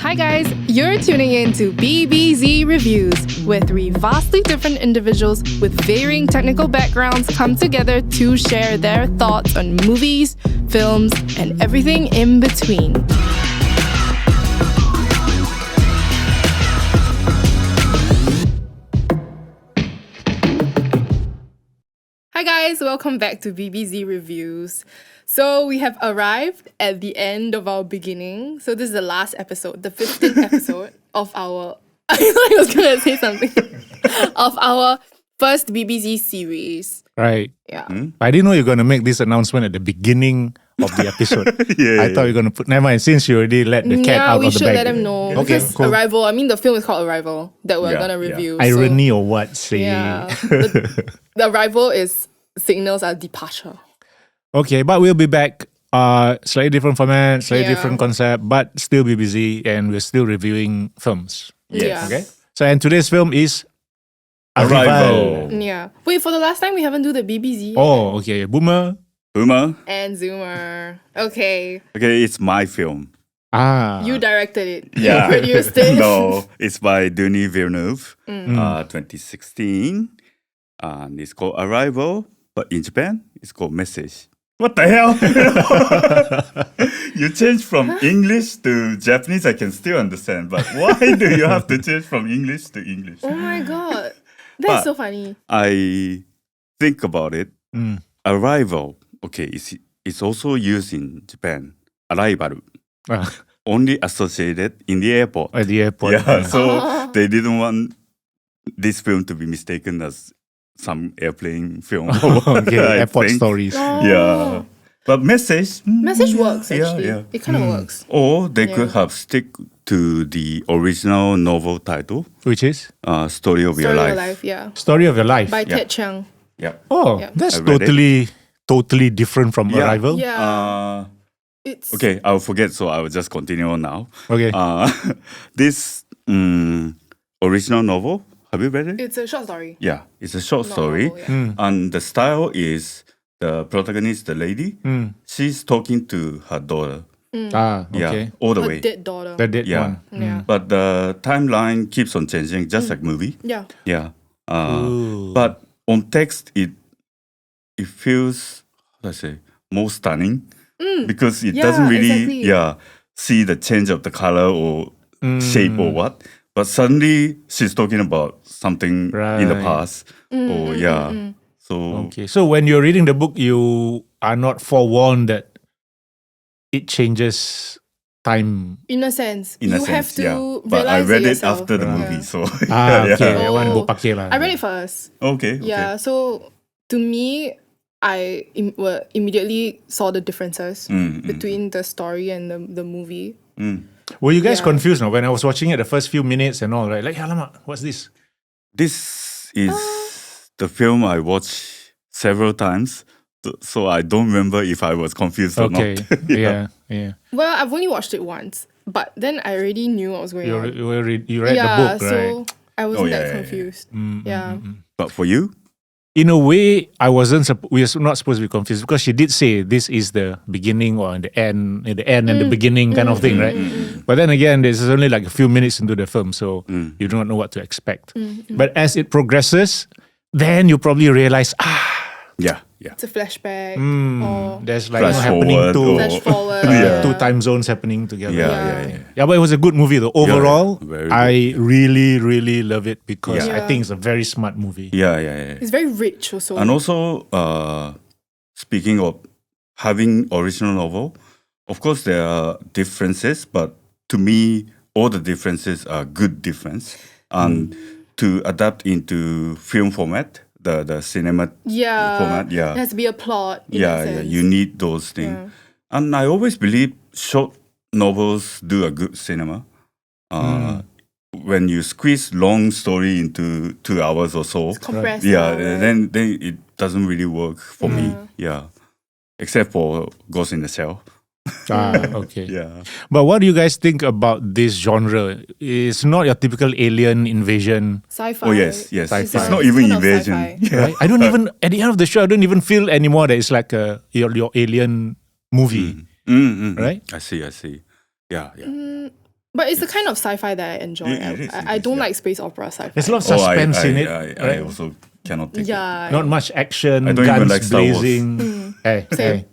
Hi guys, you're tuning in to BBZ Reviews, where three vastly different individuals with varying technical backgrounds come together to share their thoughts on movies, films, and everything in between. Hi guys, welcome back to BBZ Reviews. So we have arrived at the end of our beginning. So this is the last episode, the 15th episode of our... I thought I was going to say something. Of our first BBZ series. Right. Yeah. I didn't know you were going to make this announcement at the beginning of the episode. I thought you were going to put... Never mind, since you already let the cat out of the bag. Yeah, we should let them know. Okay, Because cool. Arrival, I mean the film is called Arrival that we're going to review. So, Irony or what? Say. yeah. The Arrival signals our departure. Okay, but we'll be back. Slightly different format, slightly Yeah. different concept, but still be busy and we're still reviewing films. Yeah. Okay? So, and today's film is Arrival. Yeah. Wait, for the last time we haven't do the BBZ. Oh, okay. Boomer. Boomer. And Zoomer. Okay. Okay, it's my film. You directed it. Yeah. You produced it. No, it's by Denis Villeneuve, 2016. And it's called Arrival, but in Japan, it's called Message. What the hell? You change from English to Japanese, I can still understand. But why do you have to change from English to English? Oh my god. That's But so funny. I think about it. Arrival, okay, it's also used in Japan. Arrival. Only associated in the airport. At the airport. Yeah, so they didn't want this film to be mistaken as some airplane film. Okay, I airport think. stories. Oh. Yeah. But Message... Message works yeah, actually. yeah. It kind of works. Or they could have stick to the original novel title, Which is? Story of Your Story Life. of Life, yeah. Story of Your Life. By Ted Chiang. Yeah. Oh, Yeah. that's I read totally different from Yeah. Arrival. Yeah. It's Okay, I'll forget, so I will just continue on now. Okay. This original novel, have you read it? It's a short story. Yeah, it's a short Not story. novel, yeah. And the style is the protagonist, the lady, she's talking to her daughter. Okay. Yeah, all the Her way. dead daughter. The dead Yeah. one. Yeah. But the timeline keeps on changing, just like movie. Yeah. Yeah. Ooh. But on text, it feels, how do I say, more stunning because it Yeah, doesn't really exactly. see the change of the color or shape or what. But suddenly she's talking about something in the Right. past. So Okay. So when you're reading the book, you are not forewarned that it changes time. In a sense. in a you sense, have to yeah. realize But I read it yourself. after the Yeah. movie, so Okay. Oh. That one go pakai lah. I read it first. okay. Yeah. So to me, I immediately saw the differences between the story and the movie. Were you guys Yeah. confused now when I was watching it the first few minutes and all, right? Like, alamak, what's this? This is the film I watched several times, so I don't remember if I was confused or Okay. not. yeah. Well, I've only watched it once, but then I already knew what was going on. You read the book, right? so I wasn't yeah, that yeah, yeah. confused. Yeah. But for you, In a way, we are not supposed to be confused because she did say this is the beginning or the end and the beginning kind of thing, right? But then again, this is only like a few minutes into the film, so you do not know what to expect. But as it progresses, then you probably realize, yeah. It's a flashback or there's like Flash happening forward to or- flash forward. two time zones happening together. Yeah. But it was a good movie though. Overall, very good. I really love it because Yeah. I think it's a very smart movie. Yeah. It's very rich also. And also, speaking of having original novel, of course there are differences, but to me, all the differences are good difference. And to adapt into film format, the cinema format, There has to be a plot. In yeah, that sense. you need those things. Yeah. And I always believe short novels do a good cinema. When you squeeze long story into 2 hours or so, compressed. yeah, right? then it doesn't really work for me. Yeah, except for Ghost in the Shell. Okay. Yeah, But what do you guys think about this genre? It's not your typical alien invasion. Sci-fi. oh yes. Sci-fi. It's not even kind of invasion. sci-fi. Right? I don't even at the end of the show I don't even feel anymore that it's like your alien movie. Mm, Right? I see. Yeah. But it's the kind of sci-fi that I enjoy. I don't like space opera sci-fi. There's a lot of suspense in it. I also cannot take it. Not much action, I don't even guns like Star Wars. blazing. Hey,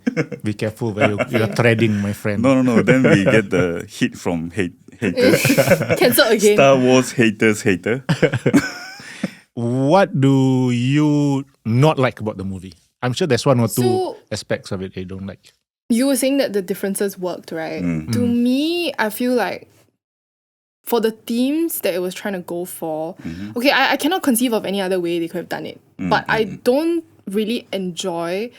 be careful where you're treading, my friend. No. Then we get the hit from haters. Cancel again. Star Wars hater. What do you not like about the movie? I'm sure there's one or two So- aspects of it that you don't like. You were saying that the differences worked, right? To me, I feel like for the themes that it was trying to go for, okay, I cannot conceive of any other way they could have done it. But I don't really enjoy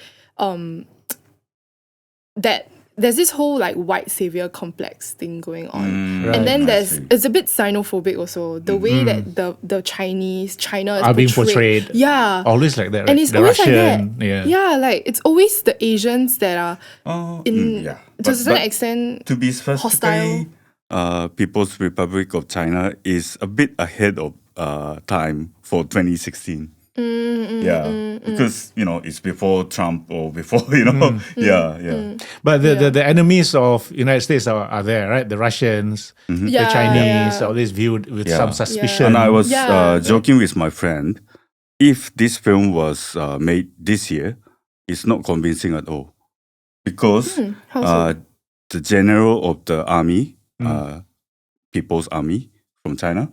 that there's this whole like white savior complex thing going on. Right. And then I see. it's a bit xenophobic also. The way that the China is Are being portrayed. Yeah. Always like that, right? And it's the always Russian, like that. Yeah, like it's always the Asians that are to a certain But extent to be specifically, People's Republic of China is a bit ahead of time for 2016. Because it's before Trump or before But the enemies of United States are there, right? The Russians, the Chinese, always viewed with some suspicion. And I was Yeah. joking with my friend, if this film was made this year, it's not convincing at all. Because How so? the general of the army, People's Army from China,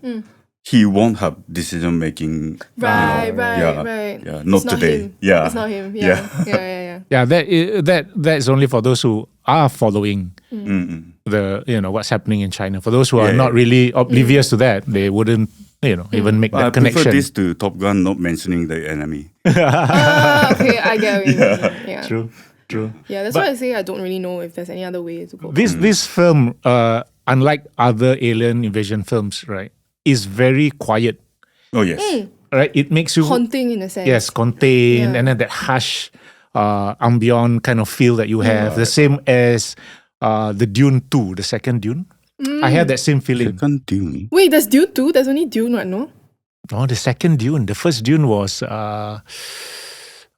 he won't have decision making. Right. Yeah, not It's today. him. Yeah. It's not him. Yeah. Yeah. That's only for those who are following the what's happening in China. For those who are not really oblivious to that, they wouldn't even make I that connection. prefer this to Top Gun not mentioning the enemy. Okay, I get what you mean. Yeah. True. Yeah, that's But why I say I don't really know if there's any other way to go. This film, unlike other alien invasion films, right, is very quiet. Oh, yes. Right, it makes you Haunting in a sense. yes contained, Yeah. and then that hush, ambient kind of feel that you have. The same as the Dune 2, the second Dune. I had that same feeling. Second Dune. Wait, there's Dune 2? There's only Dune, right? No? Oh, the second Dune. The first Dune was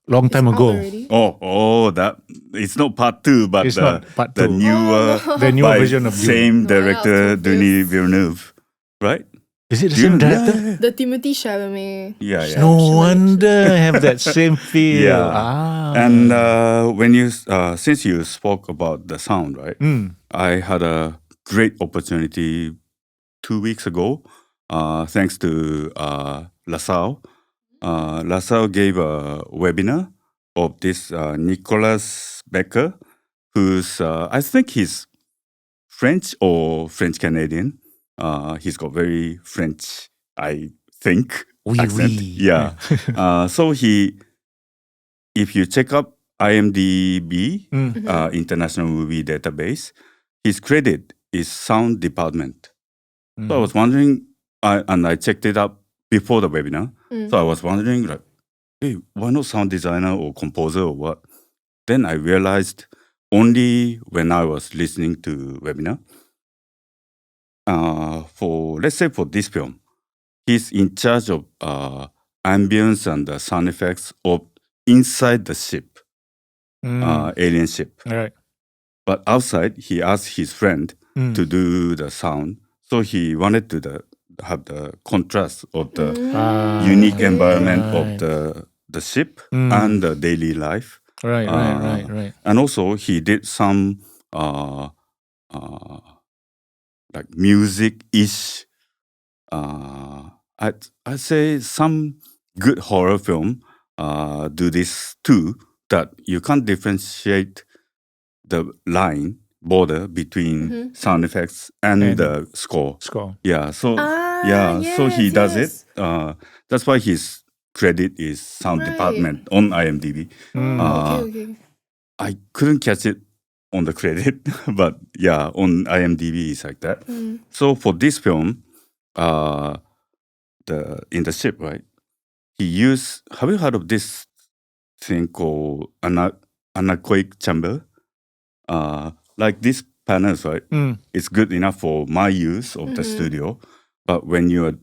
long time Out ago. already? Oh, that it's not part 2, but It's the, not part the 2. newer, The new by version of Dune. same No, I was director, confused. Denis Villeneuve, right? Is it the same director? The Timothy Chalamet. Yeah. No wonder I have that same feel. Yeah. Ah. And when you since you spoke about the sound, right? I had a great opportunity 2 weeks ago, thanks to LaSalle. LaSalle gave a webinar of this Nicolas Becker, who's I think he's French or French Canadian. He's got very French, I think, Oui, accent. oui. Yeah. So if you check up IMDb, International Movie Database, his credit is sound department. So I was wondering, and I checked it up before the webinar. So I was wondering, like, hey, why not sound designer or composer or what? Then I realized only when I was listening to webinar, let's say for this film, he's in charge of ambience and the sound effects of inside the ship, alien ship. Right. But outside, he asked his friend to do the sound. So he wanted to have the contrast of the unique environment of the ship and the daily life. Right. And also, he did some like music-ish. I'd say some good horror film do this too. That you can't differentiate the line border between sound effects and the score. Yeah. So so he does it. That's why his credit is sound department on IMDb. Okay. I couldn't catch it on the credit, but yeah, on IMDb it's like that. So for this film, in the ship, right? He used. Have you heard of this thing called anechoic chamber? Like these panels, right? It's good enough for my use of the studio, but when you're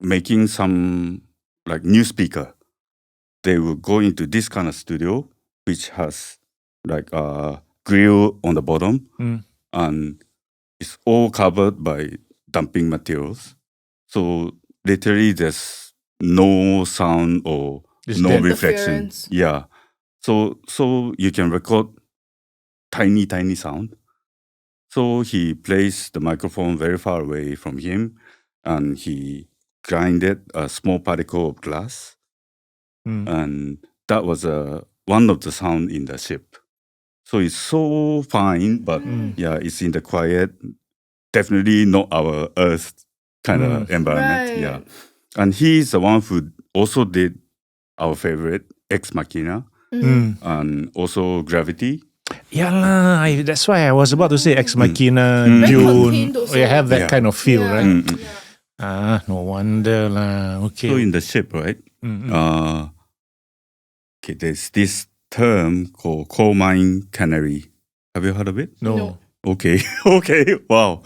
making some like new speaker, they will go into this kind of studio, which has like a grill on the bottom, and it's all covered by dumping materials. So literally, there's no sound or It's no dead. reflection. Interference. Yeah. So you can record tiny sound. So he placed the microphone very far away from him, and he grinded a small particle of glass, and that was one of the sound in the ship. So it's so fine, but yeah, it's in the quiet. Definitely not our Earth kind of environment. Right. Yeah, and he's the one who also did our favorite Ex Machina and also Gravity. Yeah lah, that's why I was about to say Ex Machina, Very Dune. contained also. You have that Yeah. kind of feel, Yeah. right? No wonder lah. Okay. So in the ship, right? Okay, there's this term called coal mine cannery. Have you heard of it? no. Okay, okay, wow.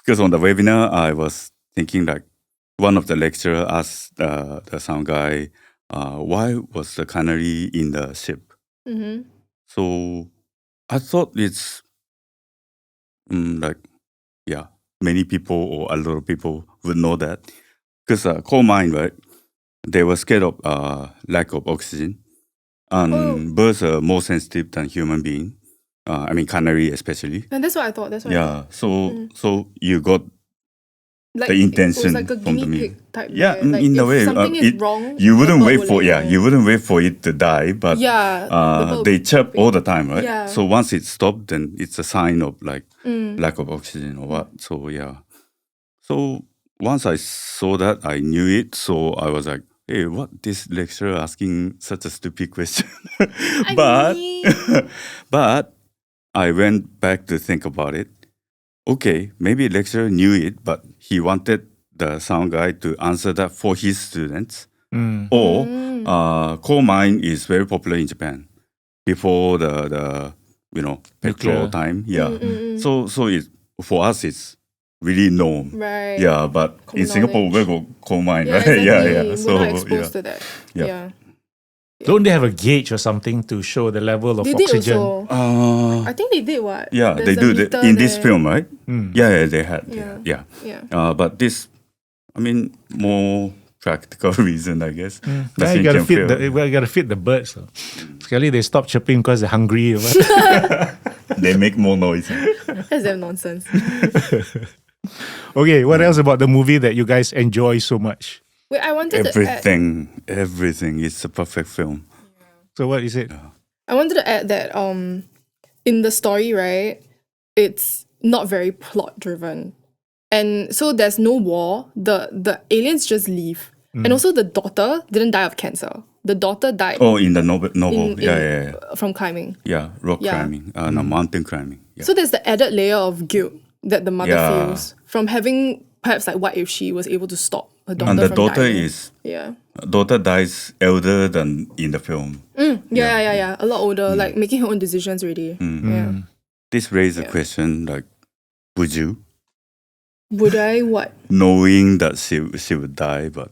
Because on the webinar, I was thinking like one of the lecturer asked the sound guy, why was the cannery in the ship? So I thought it's many people or a lot of people would know that. Because coal mine, right, they were scared of lack of oxygen. And birds are more sensitive than human beings. I mean, canary especially. And that's what I thought. That's what I Yeah, so you got like, the intention it was like a from the guinea meal. pig type. Yeah, there. Like, in a if way, something is wrong, you wouldn't the wait bird for will let you know. you wouldn't wait for it to die, but Yeah, the bird they will chirp all the time, right? Yeah. So once it stopped, then it's a sign of like lack of oxygen or what. So yeah, so once I saw that, I knew it. So I was like, hey, what this lecturer asking such a stupid question? but but I went back to think about it. Okay, maybe lecturer knew it, but he wanted the sound guy to answer that for his students. Or coal mine is very popular in Japan before the petrol Nuclear. time. Yeah, so it for us it's really known. Right. Yeah, but Common in Singapore knowledge. we go coal mine, Yeah, right? exactly. Yeah. We're So not exposed to that. Yeah. Yeah. Don't they have a gauge or something to show the level of They did oxygen? also. I think they did what? yeah, There's they a do meter in this there. film, right? Yeah, they had. Yeah. Yeah. But this, I mean, more practical reason, I guess. Yeah, Machine you gotta can feed fail. you gotta feed the birds. So. Sekali they stop chirping because they're hungry. Or what. They make more noise. That's damn nonsense. Okay, what else about the movie that you guys enjoy so much? Wait, I wanted to add. Everything. It's a perfect film. So what is it? I wanted to add that in the story, right, it's not very plot driven. And so there's no war. The aliens just leave. And also the daughter didn't die of cancer. The daughter died Oh, in the novel. in- Yeah. from climbing. Yeah, rock Yeah. climbing. No, mountain climbing. Yeah. So there's the added layer of guilt that the mother Yeah. feels from having perhaps like what if she was able to stop her daughter And the from daughter dying. is daughter dies elder than in the film. Yeah. A lot older, like making her own decisions already. Yeah. This raises a question like, would you, Would I what? knowing that she would die, but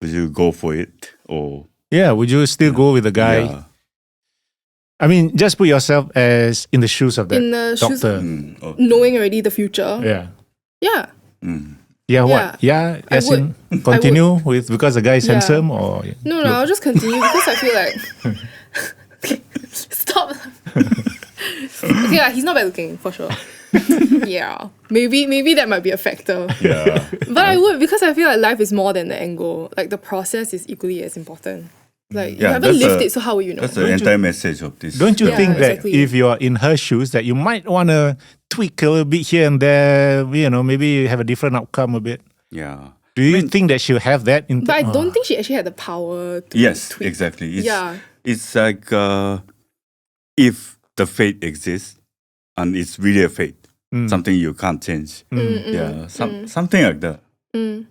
would you go for it or Yeah, would you still go with the guy? Yeah. I mean, just put yourself as in the shoes of that In the shoes doctor. Oh, Knowing already the future. Yeah. Yeah. Yeah, what? Yeah, I as in would. continue with because the guy is Yeah. handsome or No, I'll just continue because I feel like stop. Okay, he's not bad looking for sure. Yeah. Maybe that might be a factor. yeah. But I would because I feel like life is more than the end goal. Like the process is equally as important. Like you Yeah, haven't that's lived a- it, so how will you know? That's the entire message of this. Don't you Yeah, think that exactly. if you're in her shoes that you might want to tweak a little bit here and there, maybe have a different outcome a bit? Yeah. Do you think that she'll have that in But I don't think she actually had the power to Yes, tweak. exactly. Yeah. It's like if the fate exists and it's really a fate, something you can't change. Yeah, something like that.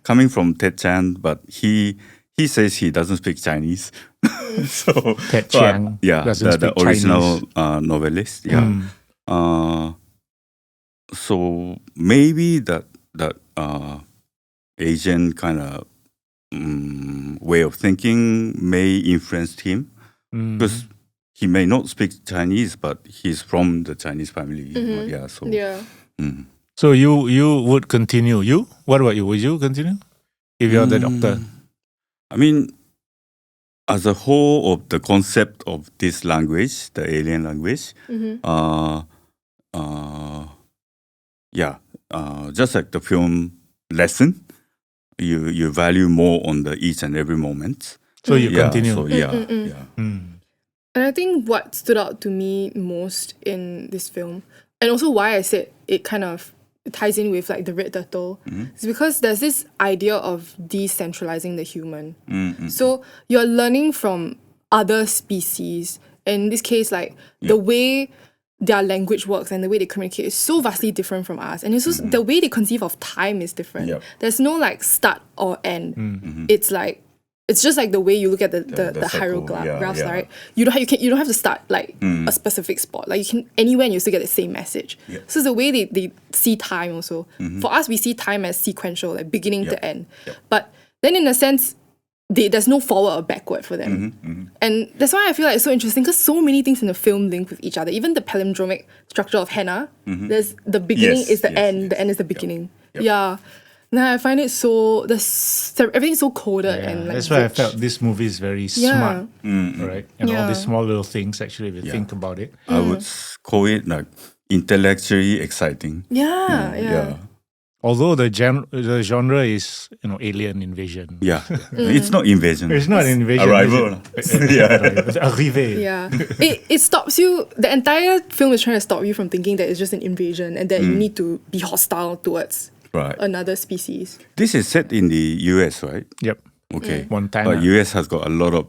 Coming from Ted Chan, but he says he doesn't speak Chinese. so Ted so, Chiang yeah, doesn't the speak original novelist. Yeah. So maybe that Asian kind of way of thinking may influence him because he may not speak Chinese, but he's from the Chinese family. Yeah. So Yeah. So you would continue. You? What about you? Would you continue if you're the doctor? I mean, as a whole of the concept of this language, the alien language, just like the film lesson, you value more on the each and every moment. So you continue. So And I think what stood out to me most in this film, and also why I said it kind of ties in with like the red turtle, is because there's this idea of decentralizing the human. So you're learning from other species. In this case, like the way their language works and the way they communicate is so vastly different from us. And it's just the way they conceive of time is different. Yep. There's no like start or end. It's like it's just like the way you look at the circle, hieroglyphs, right? You don't have to start like a specific spot. Like you can anywhere and you still get the same message. Yep. So it's the way they see time also. For us, we see time as sequential, like beginning to end. But then in a sense, there's no forward or backward for them. And that's why I feel like it's so interesting because so many things in the film link with each other. Even the palindromic structure of Hannah, there's the beginning is the end, the end is the beginning. Yep. Yeah. Now I find it so everything's so coded and like that's why I rich. felt this movie is very smart, right? And all these small little things, actually, if you think about it. I would call it like intellectually exciting. Yeah. Although the genre is alien invasion. Yeah. It's not invasion. It's not an invasion. Arrival. Arrivé. Yeah. It stops you. The entire film is trying to stop you from thinking that it's just an invasion and that you need to be hostile towards another species. This is set in the US, right? Yep. Okay. Montana. But US has got a lot of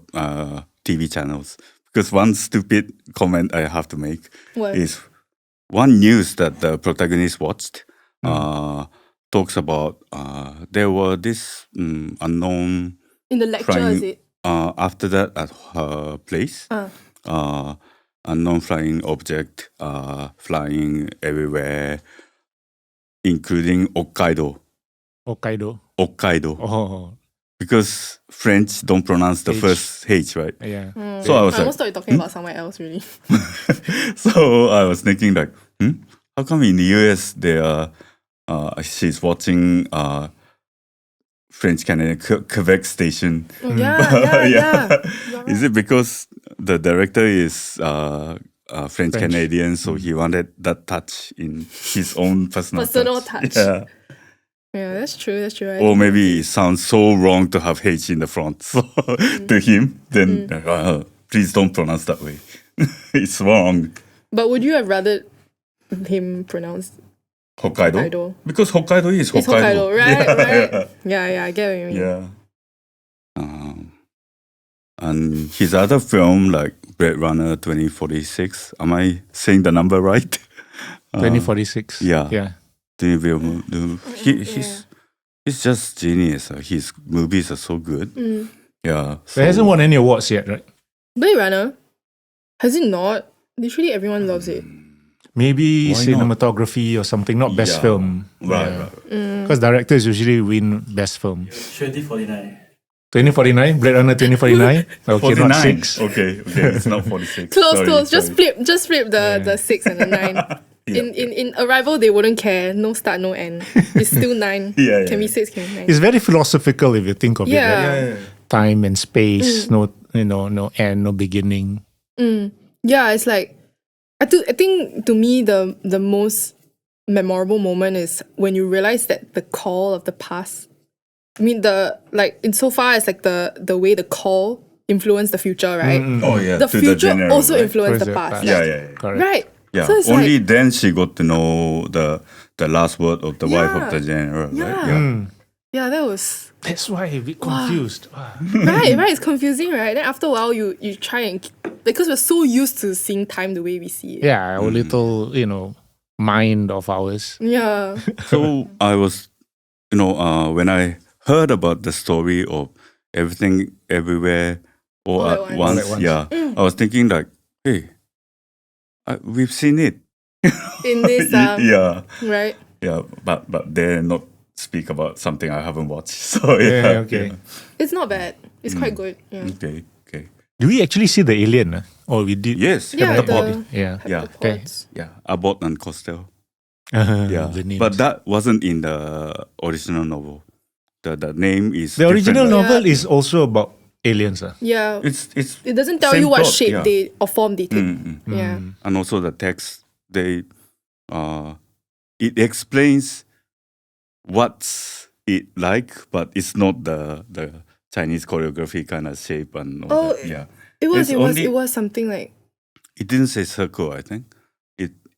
TV channels. Because one stupid comment I have to make is one news that the protagonist watched talks about there were this unknown In the lecture, flying, is it? after that at her place unknown flying object flying everywhere, including Hokkaido. Oh. Because French don't pronounce the H. first H, right? Yeah. So I was I almost thought like, you're talking about somewhere else, really. so I was thinking like, how come in the US they are she's watching French Canadian Quebec station? Yeah. Is it because the director is French Canadian, so he wanted that touch in his own personal touch. Yeah, that's true. Or maybe it sounds so wrong to have H in the front. So to him, then please don't pronounce that way. It's wrong. But would you have rather him pronounce Hokkaido? Because Hokkaido is Hokkaido. It's Hokkaido, right? Yeah, I get what you mean. Yeah. And his other film, like Blade Runner 2046, am I saying the number right? 2046. Yeah. He's just genius. His movies are so good. Yeah. But it hasn't won any awards yet, right? Blade Runner? Has it not? Literally everyone loves it. Maybe Why cinematography or something, not best film. Right. Because directors usually win best film. 2049. 2049? Blade Runner 2049? Okay, 49. not 6. Okay, it's not 46. Close. Sorry. Just flip the 6 and the 9. In Arrival, they wouldn't care. No start, no end. It's still 9. Can be 6, can be 9. It's very philosophical if you think of it. Yeah. Right? Time and space, no end, no beginning. Yeah, it's like I think to me the most memorable moment is when you realize that the call of the past. I mean insofar as like the way the call influenced the future, right? Oh yeah. The to future the general, also right? influenced the past. Yeah. Correct. Right. Yeah. So it's Only like, then she got to know the last word of the wife of the general, right? Yeah, that was That's why a bit confused. right. It's confusing, right? Then after a while, you try and because we're so used to seeing time the way we see it. Yeah, our little mind of ours. Yeah. So I was, when I heard about the story of everything, everywhere, all at once, I was thinking like, hey, we've seen it In this, right? Yeah, but dare not speak about something I haven't watched. So yeah, okay. It's not bad. It's quite good. Yeah. Okay. Do we actually see the alien? Or we did? Yes. Yeah, Heptapod. Yeah. Yeah. Heptapods. Yeah. Abbott and Costello. Yeah, the names. but that wasn't in the original novel. The name is The original different, novel is also about aliens. Yeah. It's It doesn't tell same you what plot, shape yeah. they or form they take. Yeah. And also the text it explains what's it like, but it's not the Chinese choreography kind of shape and all Oh, that. Yeah, It was something like it didn't say circle. I think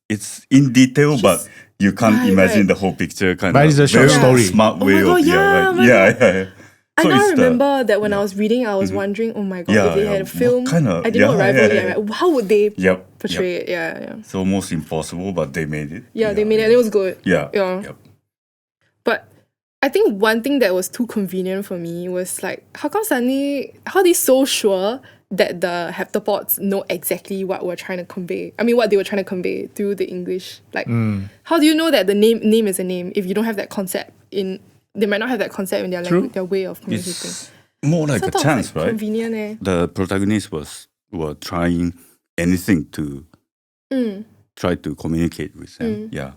it's in detail, but you can't Right, imagine right. the whole picture. Kind But of it's a short very story. smart Oh way my God, of yeah, right. my God. I So now it's remember that when I yeah. was reading, I was wondering, oh my God, Yeah, if they yeah, had a what film, kind of- I didn't know yeah, Rival yeah, yet, yeah. right? How would they Yep, portray it? Yeah, yeah. It's almost impossible, but they made it. Yeah, they made it and it was good. Yeah, Yeah. Yep. But I think one thing that was too convenient for me was like, how come suddenly, how are they so sure that the heptapods know exactly what we're trying to convey? I mean, what they were trying to convey through the English. Like, how do you know that the name is a name if you don't have that concept in? They might not have that concept in their True. language, their way of communicating. It's more like Sort a of chance, like right? convenient, eh? The protagonist were trying anything to try to communicate with them. Yeah,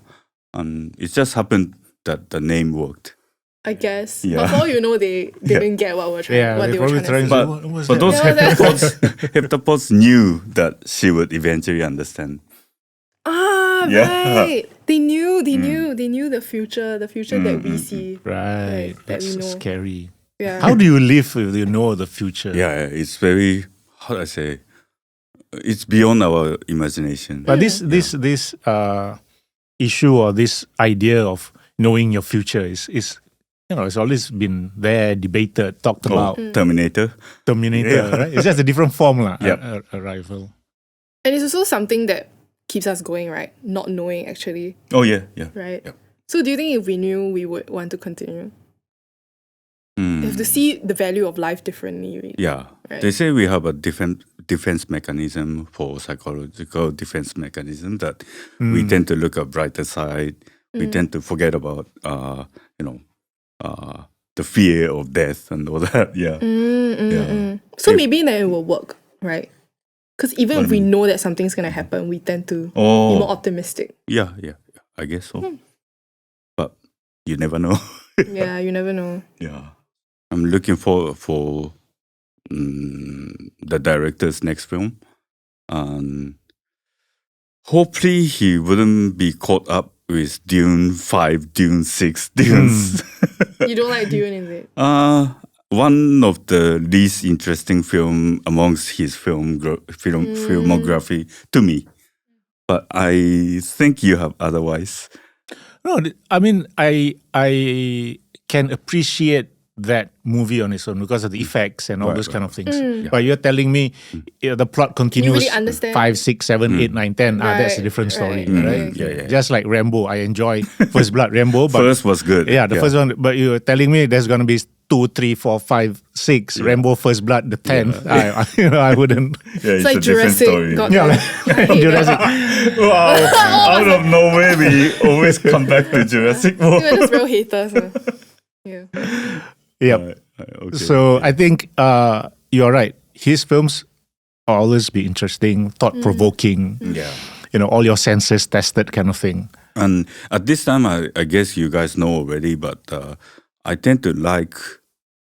and it just happened that the name worked. I guess. Yeah. But for all you know, they didn't get what Yeah, they were probably trying to say. trying But to. What was but that? those Yeah, heptapods knew that she would eventually understand. Ah, Yeah. right. They knew the future that we see. Right, that that's we know. scary. Yeah. How do you live if you know the future? Yeah, it's very, how do I say, it's beyond our imagination. But this issue or this idea of knowing your future is it's always been there, debated, talked about. Terminator. Terminator, Yeah. right? It's just a different form, lah. Yep. A rival. And it's also something that keeps us going, right? Not knowing actually, Oh yeah, yeah. right? Yep. So do you think if we knew, we would want to continue? Mm. We have to see the value of life differently. Really. Yeah, Right. they say we have a different defense mechanism for psychological defense mechanism that we tend to look at brighter side. We tend to forget about the fear of death and all that. Yeah, yeah. So maybe then it will work, right? Because even What if do we you mean? know that something's gonna happen, we tend to be Oh, more optimistic. yeah. I guess so. But you never know. Yeah, you never know. Yeah, I'm looking forward for the director's next film, and hopefully he wouldn't be caught up with Dune 5, Dune 6, Dunes. You don't like Dune, is it? One of the least interesting film amongst his filmography to me, but I think you have otherwise. No, I mean, I can appreciate that movie on its own because of the effects and all those kind of things. But you're telling me the plot continues really understand? 5, 6, 7, 8, 9, 10. That's a Right, different story, right. right? Yeah. Just like Rambo, I enjoy First Blood Rambo, but First was good. yeah, the first one. But you're telling me there's gonna be 2, 3, 4, 5, 6 Rambo First Blood, the 10th. I wouldn't. Yeah, It's like a different Jurassic. story. Got Yeah, that. like Jurassic. Wow, out of nowhere we always come back to Jurassic World. We're just real haters. Yeah. Yep. Okay. So I think you're right. His films always be interesting, thought provoking. Yeah. All your senses tested, kind of thing. And at this time, I guess you guys know already, but I tend to like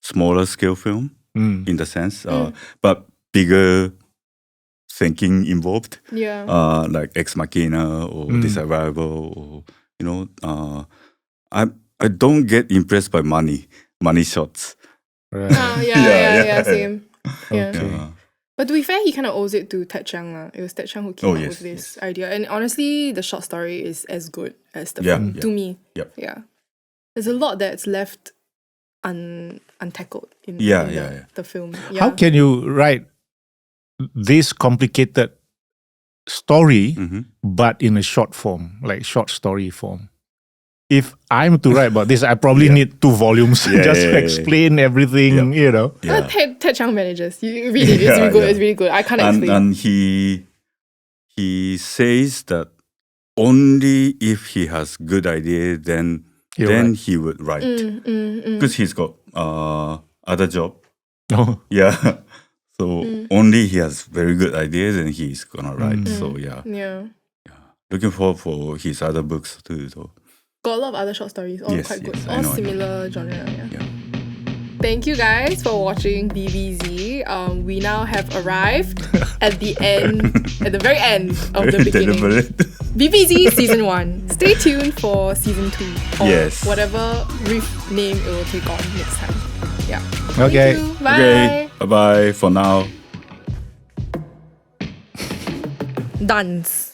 smaller scale film in the sense, but bigger thinking involved, Yeah. like Ex Machina or This Arrival, or I don't get impressed by money shots. Right. Yeah, same. Yeah. Yeah. But to be fair, he kind of owes it to Ted Chiang. It was Ted Chiang who came Oh, up yes, with this idea. And honestly, the short story is as good as the Yeah, film, yeah. to me. Yep. Yeah. There's a lot that's left untackled in, Yeah, in yeah. the film. Yeah. How can you write this complicated story, but in a short form, like short story form? If I'm to write about this, I probably need 2 volumes just to explain everything, Yeah. Ted Chiang manages. You read it, it's really good. Yeah. It's really good. I can't explain. And he says that only if he has good idea, then he would write, because he's got other job. Oh. Yeah, so only he has very good ideas and he's gonna write. So yeah, Yeah. looking forward for his other books too. So Got a lot of other short stories, all Yes, quite good. yes, I All know. similar genre, yeah. yeah. Thank you guys for watching BBZ. We now have arrived at the very end of the Very beginning. deliberate. BBZ Season 1. Stay tuned for Season 2 or Yes. whatever brief name it will take on next time. Yeah. Okay. Thank you. Bye. Okay, bye bye for now. Dance.